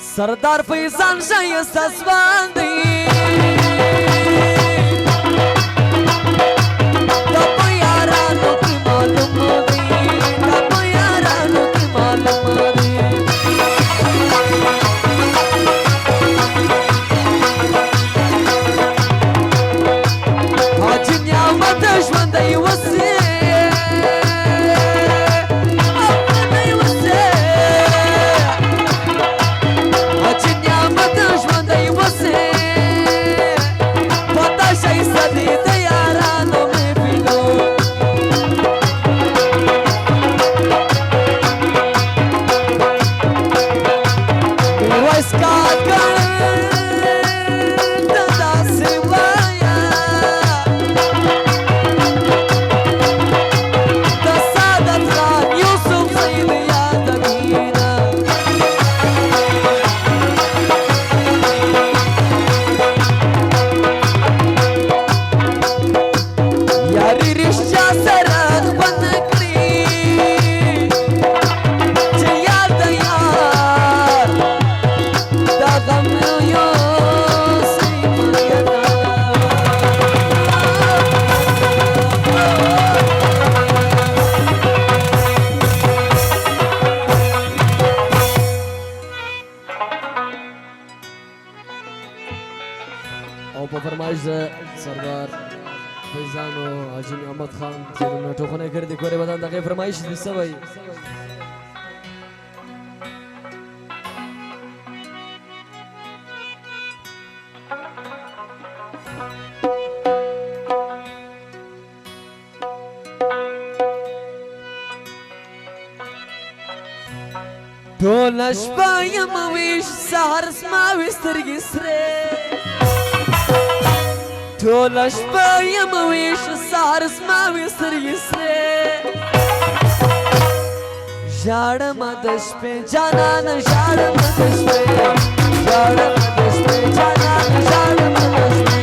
سردار فیضان شایسته ځوان دی دا په یارانو کې معلوم دی دا په یارانو کې معلوم دی حاجي نعمت ژوندی اوسې او په فرمایش د سردار فیضان او حاجي نعمت خان چې نو ټوخونه کړی د کورې بدن دغه فرمایش دي سوی ټوله شپه یم ویښ سهار زما وي سترګې سرې ټوله شپه یم ویښ سهار زما وي سترګې سرې ژاړمه د شپې جانانه ژاړمه د شپې ژاړمه د شپې جانانه ژاړمه د شپې